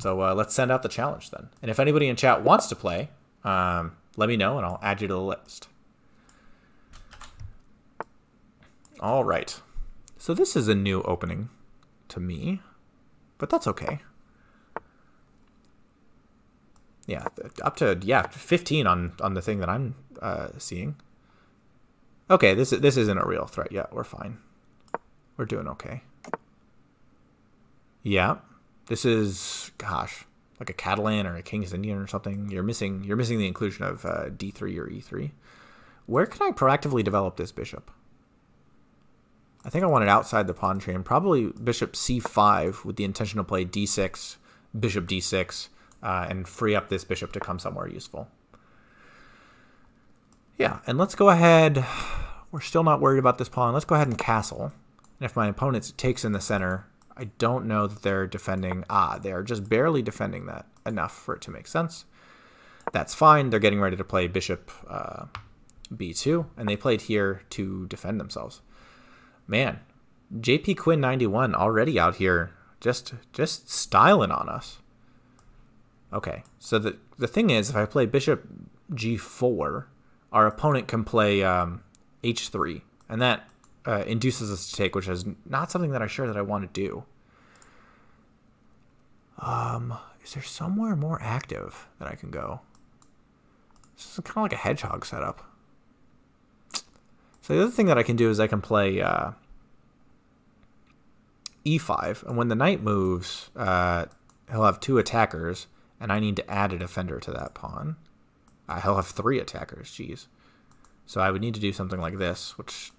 So let's send out the challenge then. And if anybody in chat wants to play, let me know and I'll add you to the list. All right. So this is a new opening to me, but that's okay. Yeah, up to 15 on the thing that I'm seeing. Okay, this isn't a real threat yet. We're fine. We're doing okay. Yeah, this is like a Catalan or a King's Indian or something. You're missing the inclusion of D3 or E3. Where can I proactively develop this bishop? I think I want it outside the pawn chain. Probably bishop C5 with the intention to play D6, bishop D6, and free up this bishop to come somewhere useful. Yeah, and let's go ahead. We're still not worried about this pawn. Let's go ahead and castle. And if my opponent takes in the center, I don't know that they're defending. They are just barely defending that enough for it to make sense. That's fine. They're getting ready to play bishop B2, and they played here to defend themselves. Man, JP Quinn 91 already out here just styling on us. Okay, so the thing is, if I play bishop G4, our opponent can play H3, and that induces us to take, which is not something that I want to do. Is there somewhere more active that I can go? This is kind of like a hedgehog setup. So the other thing that I can do is I can play E5, and when the knight moves, he'll have 2 attackers, and I need to add a defender to that pawn. He'll have 3 attackers, jeez. So I would need to do something like this, which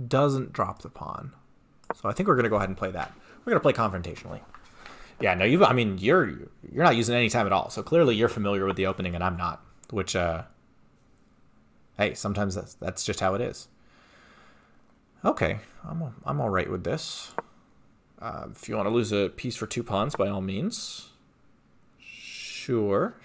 doesn't drop the pawn. So I think we're going to go ahead and play that. We're going to play confrontationally. Yeah, no, you're not using any time at all. So clearly you're familiar with the opening and I'm not, which hey, sometimes that's just how it is. Okay, I'm all right with this. If you want to lose a piece for 2 pawns, by all means. Sure.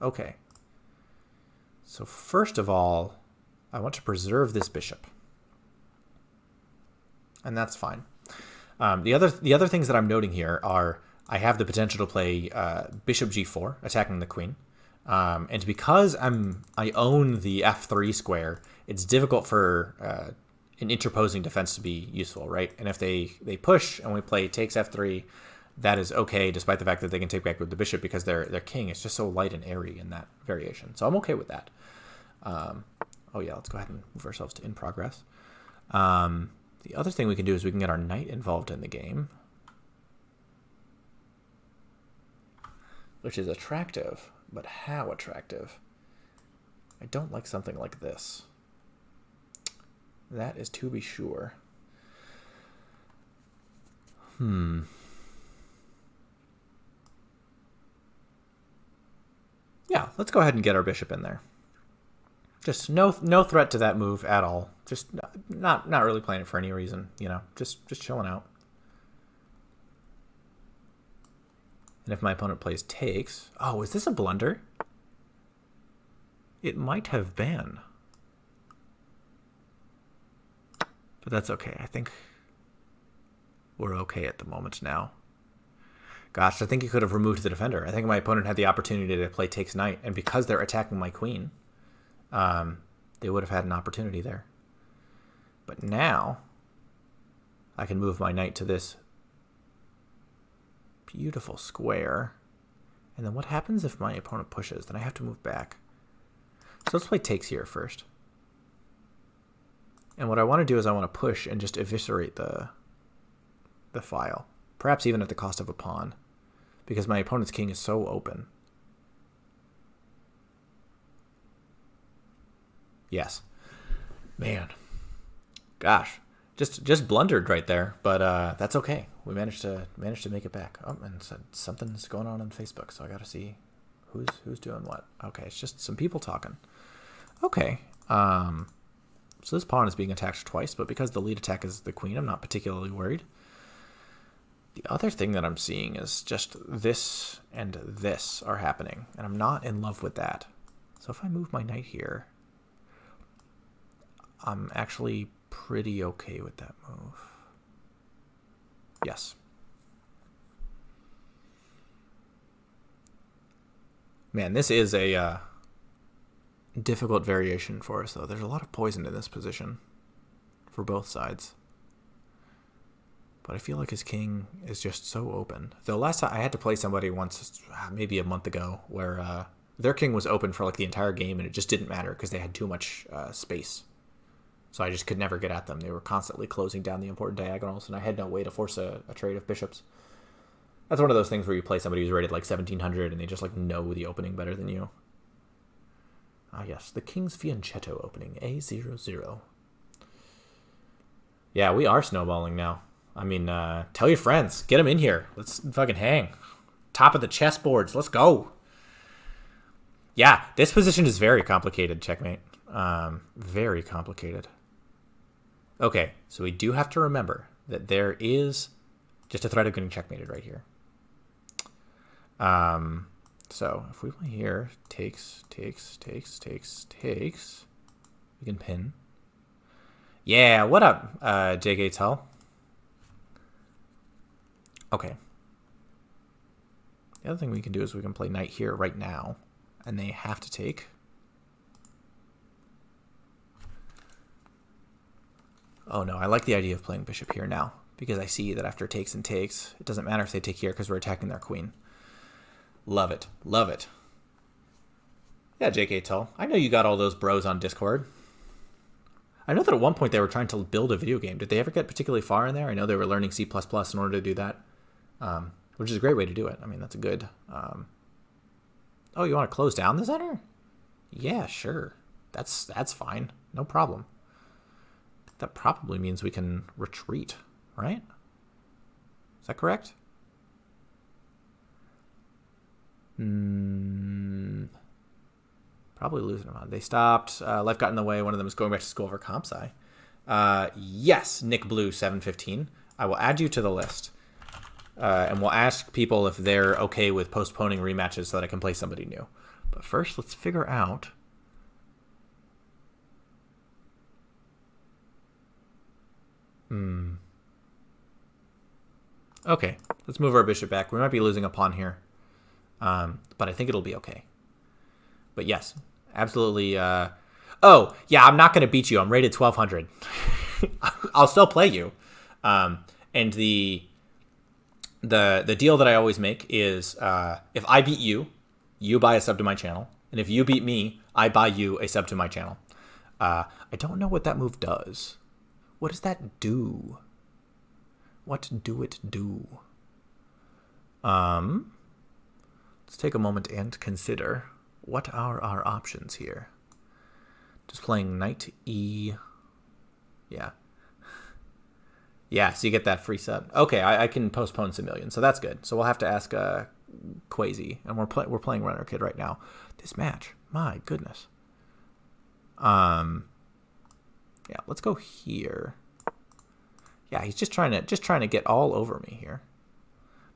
Okay. So first of all, I want to preserve this bishop. And that's fine. The other things that I'm noting here are I have the potential to play bishop G4, attacking the queen. And because I own the F3 square, it's difficult for an interposing defense to be useful, right? And if they push and we play takes F3, that is okay, despite the fact that they can take back with the bishop because their king is just so light and airy in that variation. So I'm okay with that. Oh yeah, let's go ahead and move ourselves to in progress. The other thing we can do is we can get our knight involved in the game, which is attractive, but how attractive? I don't like something like this. That is to be sure. Yeah, let's go ahead and get our bishop in there. Just no threat to that move at all. Just not really playing it for any reason, just chilling out. And if my opponent plays takes, oh, is this a blunder? It might have been. But that's okay. I think we're okay at the moment now. Gosh, I think he could have removed the defender. I think my opponent had the opportunity to play takes knight, and because they're attacking my queen, they would have had an opportunity there. But now, I can move my knight to this beautiful square. And then what happens if my opponent pushes? Then I have to move back. So let's play takes here first. And what I want to do is I want to push and just eviscerate the file. Perhaps even at the cost of a pawn, because my opponent's king is so open. Yes. Man. Gosh. Just blundered right there, but that's okay. We managed to make it back. Oh, and something's going on Facebook, so I got to see who's doing what. Okay, it's just some people talking. Okay. So this pawn is being attacked twice, but because the lead attack is the queen, I'm not particularly worried. The other thing that I'm seeing is just this and this are happening, and I'm not in love with that. So if I move my knight here, I'm actually pretty okay with that move. Yes. Man, this is a difficult variation for us, though. There's a lot of poison in this position for both sides. But I feel like his king is just so open. Though last time I had to play somebody once, maybe a month ago, where their king was open for like the entire game, and it just didn't matter because they had too much space. So I just could never get at them. They were constantly closing down the important diagonals, and I had no way to force a trade of bishops. That's one of those things where you play somebody who's rated like 1700, and they just like know the opening better than you. Ah, yes, the King's Fianchetto opening, A00. Yeah, we are snowballing now. I mean, tell your friends. Get them in here. Let's fucking hang. Top of the chessboards. Let's go. Yeah, this position is very complicated, checkmate. Very complicated. Okay, so we do have to remember that there is just a threat of getting checkmated right here. So if we play here, takes, we can pin. Yeah, what up, JK Tull? Okay. The other thing we can do is we can play knight here right now, and they have to take. Oh no, I like the idea of playing bishop here now, because I see that after takes and takes, it doesn't matter if they take here because we're attacking their queen. Love it. Love it. Yeah, JK Tull. I know you got all those bros on Discord. I know that at one point they were trying to build a video game. Did they ever get particularly far in there? I know they were learning C++ in order to do that, which is a great way to do it. I mean, that's a good... Oh, you want to close down the center? Yeah, sure. That's fine. No problem. That probably means we can retreat, right? Is that correct? Probably losing them on. They stopped. Life got in the way. One of them is going back to school for comp sci. Yes, Nick Blue 715. I will add you to the list. And we'll ask people if they're okay with postponing rematches so that I can play somebody new. But first, let's figure out... Okay, let's move our bishop back. We might be losing a pawn here. But I think it'll be okay. But yes, absolutely. Oh, yeah, I'm not going to beat you. I'm rated 1200. I'll still play you. And the deal that I always make is if I beat you, you buy a sub to my channel. And if you beat me, I buy you a sub to my channel. I don't know what that move does. What does that do? What do it do? Let's take a moment and consider what are our options here. Just playing knight E. Yeah. Yeah, so you get that free sub. Okay, I can postpone Simillion, so that's good. So we'll have to ask Quasi, and we're playing Runner Kid right now. This match, my goodness. Yeah, let's go here. Yeah, he's just trying to get all over me here.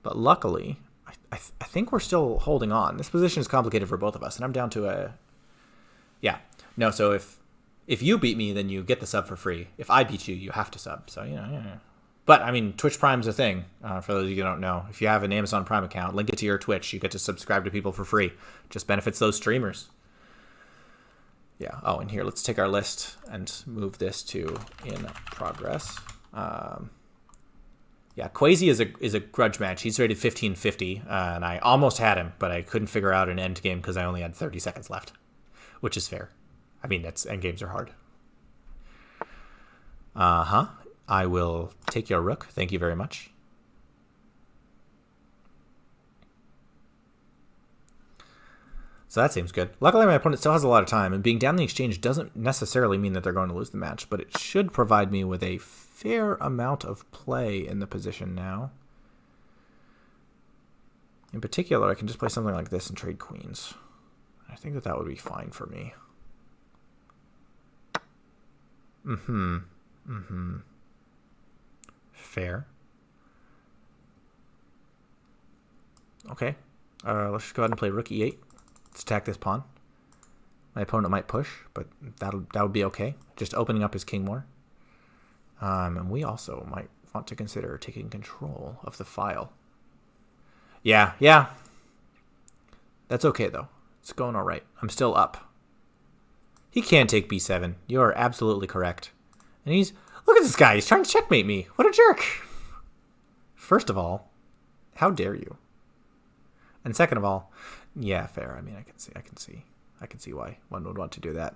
But luckily, I think we're still holding on. This position is complicated for both of us, and I'm down to a... Yeah. No, so if you beat me, then you get the sub for free. If I beat you, you have to sub. So, you know, yeah. But, I mean, Twitch Prime's a thing, for those of you who don't know. If you have an Amazon Prime account, link it to your Twitch. You get to subscribe to people for free. Just benefits those streamers. Yeah. Oh, and here, let's take our list and move this to in progress. Yeah, Quasi is a grudge match. He's rated 1550, and I almost had him, but I couldn't figure out an end game because I only had 30 seconds left, which is fair. I mean, end games are hard. I will take your rook. Thank you very much. So that seems good. Luckily, my opponent still has a lot of time, and being down the exchange doesn't necessarily mean that they're going to lose the match, but it should provide me with a fair amount of play in the position now. In particular, I can just play something like this and trade queens. I think that would be fine for me. Fair. Okay. Let's just go ahead and play rook e8. Let's attack this pawn. My opponent might push, but that would be okay. Just opening up his king more. And we also might want to consider taking control of the file. Yeah. That's okay, though. It's going all right. I'm still up. He can take b7. You are absolutely correct. And look at this guy. He's trying to checkmate me. What a jerk. First of all, how dare you? And second of all, yeah, fair. I mean, I can see why one would want to do that.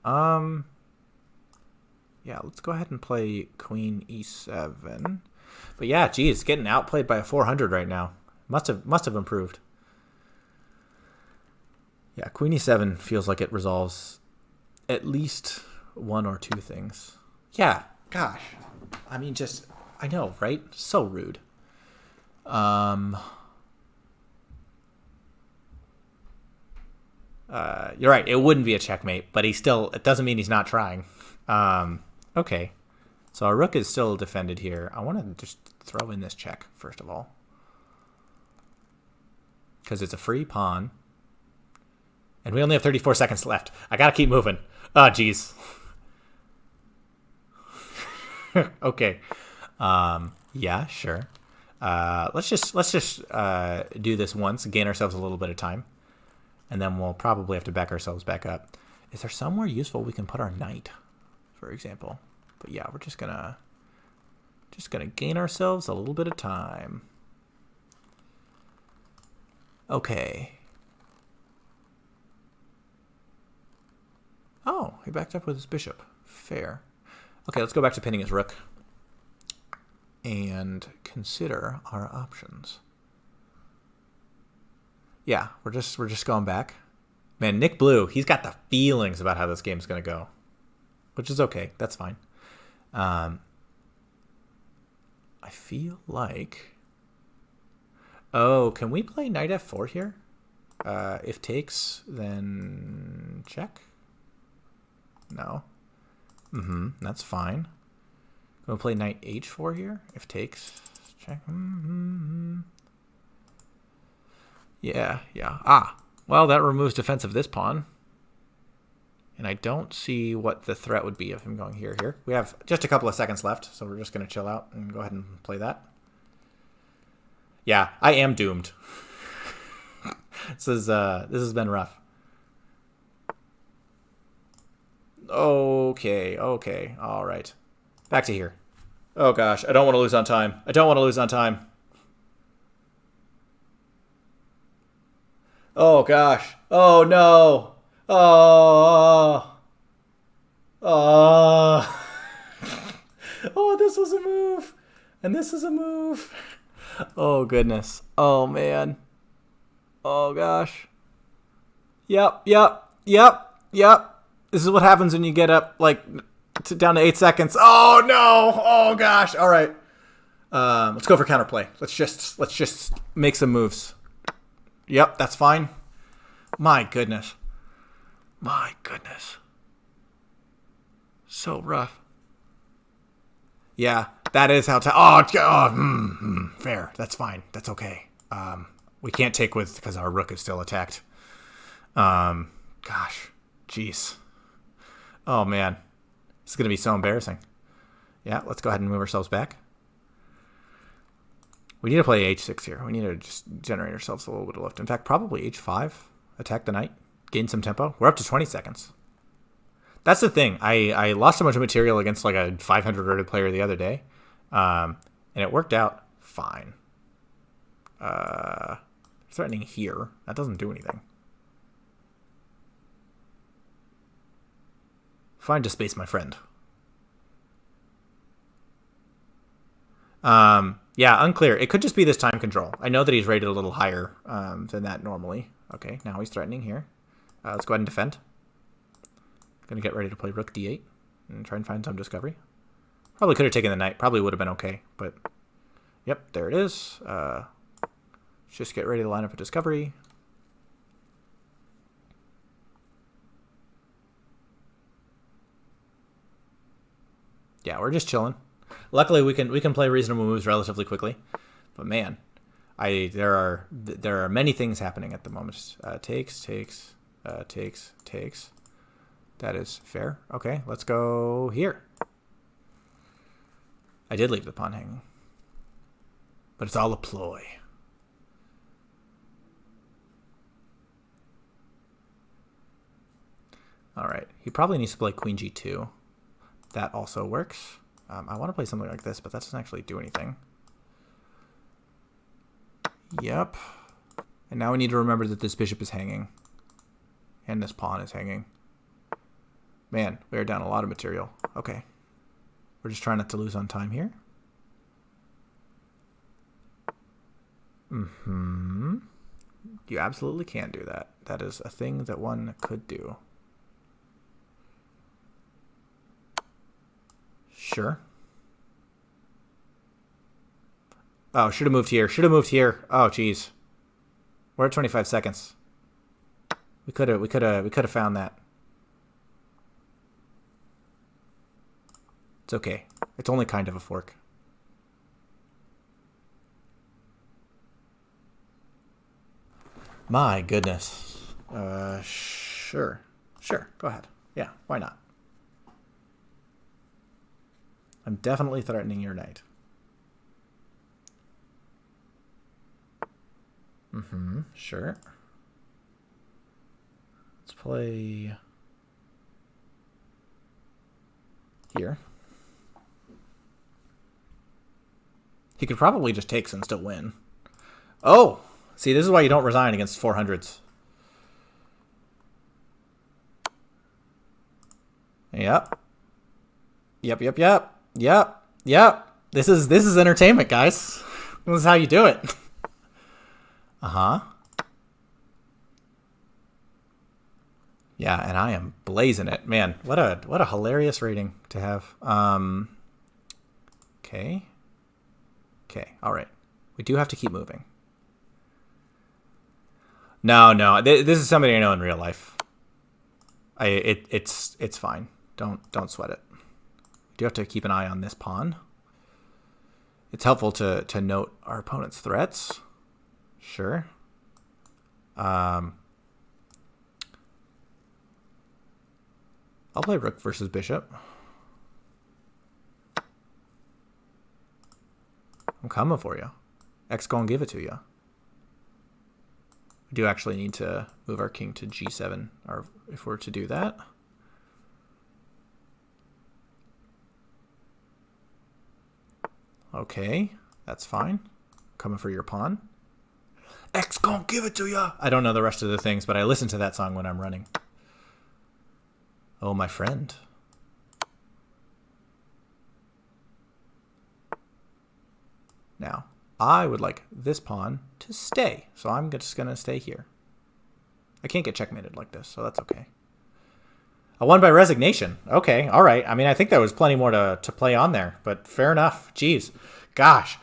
Yeah, let's go ahead and play queen e7. But yeah, geez, getting outplayed by a 400 right now. Must have improved. Yeah, queen e7 feels like it resolves at least one or two things. Yeah, gosh. I mean, I know, right? So rude. You're right. It wouldn't be a checkmate, but it doesn't mean he's not trying. Okay. So our rook is still defended here. I want to just throw in this check, first of all. Because it's a free pawn. And we only have 34 seconds left. I got to keep moving. Oh, jeez. Okay. Yeah, sure. Let's just do this once, gain ourselves a little bit of time. And then we'll probably have to back ourselves back up. Is there somewhere useful we can put our knight, for example? But yeah, we're just gonna gain ourselves a little bit of time. Okay. Oh, he backed up with his bishop. Fair. Okay, let's go back to pinning his rook and consider our options. Yeah, we're just going back. Man, Nick Blue, he's got the feelings about how this game's going to go, which is okay. That's fine. I feel like... Oh, can we play knight f4 here? If takes, then check. No. That's fine. Can we play knight h4 here? If takes, check. Yeah. Ah, well, that removes defense of this pawn. And I don't see what the threat would be of him going here. We have just a couple of seconds left, so we're just going to chill out and go ahead and play that. Yeah, I am doomed. This has been rough. Okay, all right. Back to here. Oh gosh, I don't want to lose on time. Oh gosh. Oh no. Oh. Oh, this was a move. And this is a move. Oh goodness. Oh man. Oh gosh. Yep. This is what happens when you get up down to 8 seconds. Oh no. Oh gosh. All right. Let's go for counterplay. Let's just make some moves. Yep, that's fine. My goodness. So rough. Yeah, that is how fair. That's fine. That's okay. We can't take with because our rook is still attacked. Gosh. Jeez. Oh, man. This is going to be so embarrassing. Yeah, let's go ahead and move ourselves back. We need to play h6 here. We need to just generate ourselves a little bit of lift. In fact, probably h5. Attack the knight. Gain some tempo. We're up to 20 seconds. That's the thing. I lost a bunch of material against a 500 rated player the other day. And it worked out fine. Threatening here. That doesn't do anything. Find a space, my friend. Yeah, unclear. It could just be this time control. I know that he's rated a little higher than that normally. Okay, now he's threatening here. Let's go ahead and defend. Gonna get ready to play rook d8 and try and find some discovery. Probably could have taken the knight. Probably would have been okay, but yep, there it is. Let's just get ready to line up a discovery. Yeah, we're just chilling. Luckily, we can play reasonable moves relatively quickly. But man, there are many things happening at the moment. Takes. That is fair. Okay, let's go here. I did leave the pawn hanging. But it's all a ploy. All right. He probably needs to play queen g2. That also works. I want to play something like this, but that doesn't actually do anything. Yep. And now we need to remember that this bishop is hanging. And this pawn is hanging. Man, we are down a lot of material. Okay. We're just trying not to lose on time here. You absolutely can do that. That is a thing that one could do. Sure. Oh, should have moved here. Should have moved here. Oh, geez. We're at 25 seconds. We could have found that. It's okay. It's only kind of a fork. My goodness. Sure. Sure. Go ahead. Yeah, why not? I'm definitely threatening your knight. Sure. Let's play here. He could probably just take and still win. Oh! See, this is why you don't resign against 400s. Yep. Yep. This is entertainment, guys. This is how you do it. Yeah, and I am blazing it. Man, what a hilarious rating to have. Okay. All right. We do have to keep moving. No. This is somebody I know in real life. It's fine. Don't sweat it. We do have to keep an eye on this pawn. It's helpful to note our opponent's threats. Sure. I'll play rook versus bishop. I'm coming for you. X gonna give it to you. We do actually need to move our king to g7, or if we're to do that. Okay, that's fine. Coming for your pawn. X gonna give it to ya. I don't know the rest of the things, but I listen to that song when I'm running. Oh, my friend. Now, I would like this pawn to stay, so I'm just going to stay here. I can't get checkmated like this, so that's okay. I won by resignation. Okay, all right. I mean, I think there was plenty more to play on there, but fair enough. Jeez. Gosh.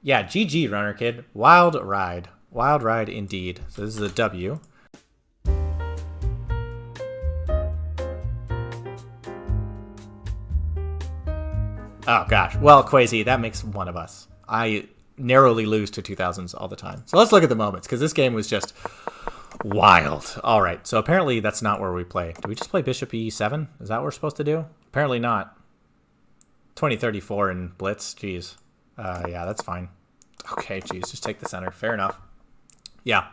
Yeah, GG, runner kid. Wild ride. Wild ride indeed. So this is a W. Oh, gosh. Well, Quasi, that makes one of us. I narrowly lose to 2000s all the time. So let's look at the moments, because this game was just wild. All right, so apparently that's not where we play. Do we just play bishop e7? Is that what we're supposed to do? Apparently not. 2034 in blitz. Jeez. Yeah, that's fine. Okay, geez, just take the center. Fair enough. Yeah.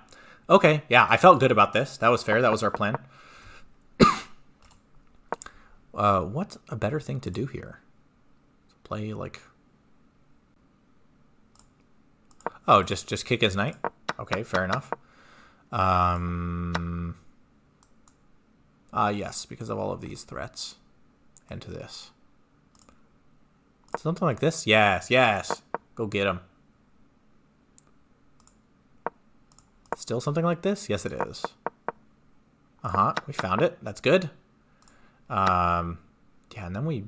Okay, yeah, I felt good about this. That was fair. That was our plan. What's a better thing to do here? Play like... Oh, just kick his knight? Okay, fair enough. Yes, because of all of these threats. And to this. Something like this? Yes. Go get him. Still something like this? Yes, it is. We found it. That's good. Yeah, and then we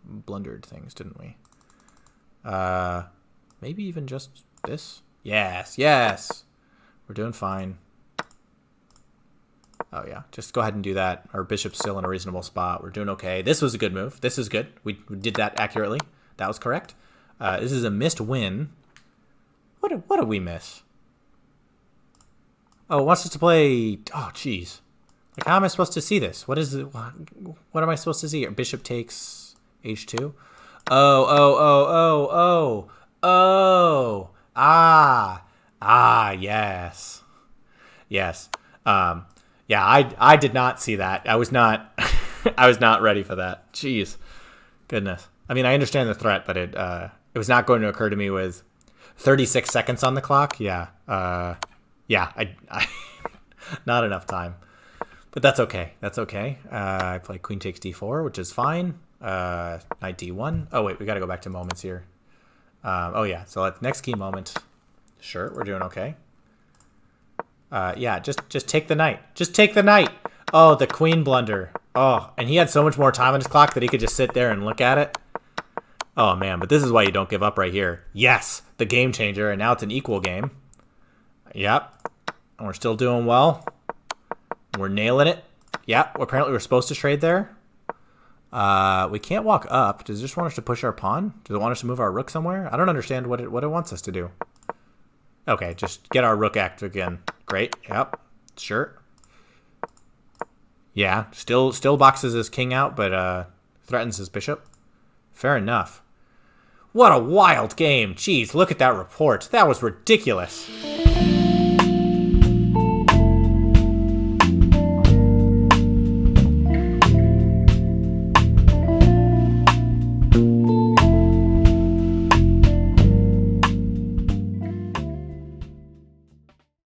blundered things, didn't we? Maybe even just this? Yes. We're doing fine. Oh, yeah. Just go ahead and do that. Our bishop's still in a reasonable spot. We're doing okay. This was a good move. This is good. We did that accurately. That was correct. This is a missed win. What did we miss? Oh, it wants us to play... Oh, jeez. Like, how am I supposed to see this? What is it? What am I supposed to see? Bishop takes h2. Oh. Yes. Yes. Yeah, I did not see that. I was not I was not ready for that. Jeez. Goodness. I mean, I understand the threat, but it was not going to occur to me with 36 seconds on the clock. Yeah. Yeah, I not enough time. But that's okay. That's okay. I play queen takes d4, which is fine. Knight d1. Oh, wait, we got to go back to moments here. Oh, yeah. So next key moment. Sure, we're doing okay. Yeah, just take the knight. Just take the knight. Oh, the queen blunder. Oh, and he had so much more time on his clock that he could just sit there and look at it. Oh, man, but this is why you don't give up right here. Yes, the game changer, and now it's an equal game. Yep. And we're still doing well. We're nailing it. Yep, apparently we're supposed to trade there. We can't walk up. Does it just want us to push our pawn? Does it want us to move our rook somewhere? I don't understand what it wants us to do. Okay, just get our rook active again. Great. Yep. Sure. Yeah, still boxes his king out, but threatens his bishop. Fair enough. What a wild game. Jeez, look at that report. That was ridiculous.